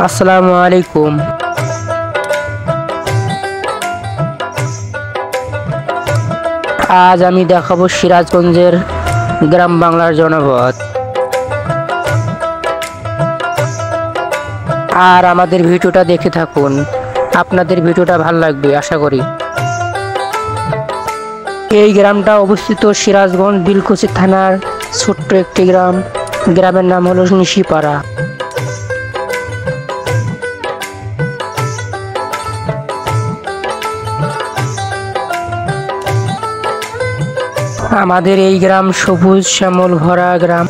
আসসালামু আলাইকুম। আজ আমি দেখাবো সিরাজগঞ্জের গ্রাম বাংলার জনপদ। আর আমাদের ভিডিওটা দেখে থাকুন, আপনাদের ভিডিওটা ভালো লাগবে আশা করি। এই গ্রামটা অবস্থিত সিরাজগঞ্জ বিলকুচি থানার ছোট্ট একটি গ্রাম। গ্রামের নাম হলো নিশিপাড়া। আমাদের এই গ্রাম সবুজ শ্যামল ভরা গ্রাম।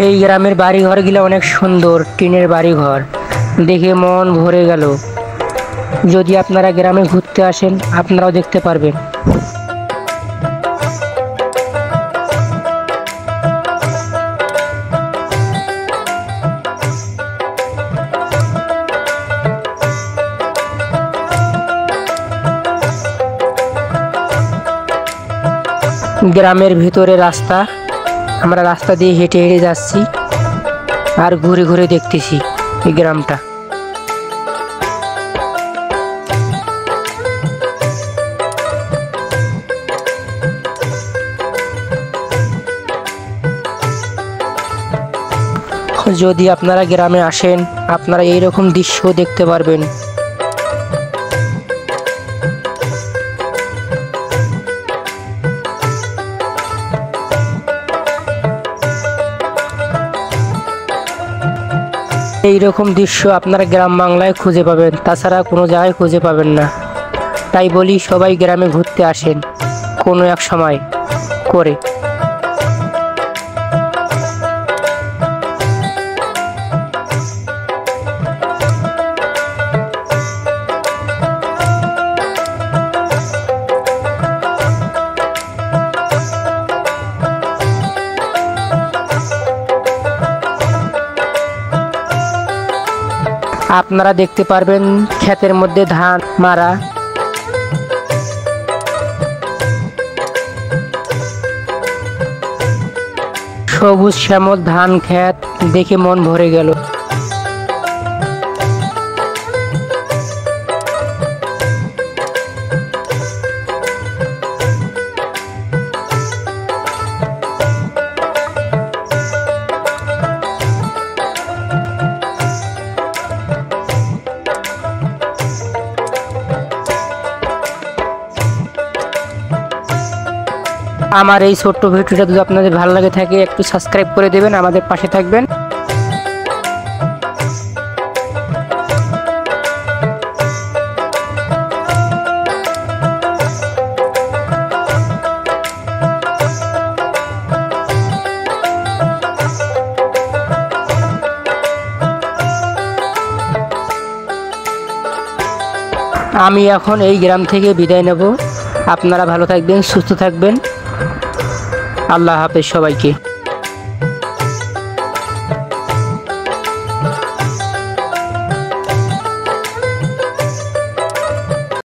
এই গ্রামের বাড়িঘরগুলো অনেক সুন্দর, টিনের বাড়িঘর দেখে মন ভরে গেল। যদি আপনারা গ্রামে ঘুরতে আসেন আপনারাও দেখতে পারবেন। গ্রামের ভিতরে রাস্তা, আমরা রাস্তা দিয়ে হেঁটে হেঁটে যাচ্ছি আর ঘুরে ঘুরে দেখতেছি এই গ্রামটা। যদি আপনারা গ্রামে আসেন আপনারা এইরকম দৃশ্য দেখতে পারবেন। এইরকম দৃশ্য আপনারা গ্রাম বাংলায় খুঁজে পাবেন, তাছাড়া কোনো জায়গায় খুঁজে পাবেন না। তাই বলি সবাই গ্রামে ঘুরতে আসেন কোনো এক সময় করে। আপনারা দেখতে পারবেন ক্ষেতের মধ্যে ধান মারা। সবুজ শ্যামল ধান ক্ষেত দেখে মন ভরে গেল। আমার এই ছোট্ট ভিডিওটা যদি আপনাদের ভালো লাগে থাকে একটু সাবস্ক্রাইব করে দেবেন, আমাদের পাশে থাকবেন। আমি এখন এই গ্রাম থেকে বিদায় নেব। আপনারা ভালো থাকবেন, সুস্থ থাকবেন। আল্লাহ হাফেজ সবাইকে।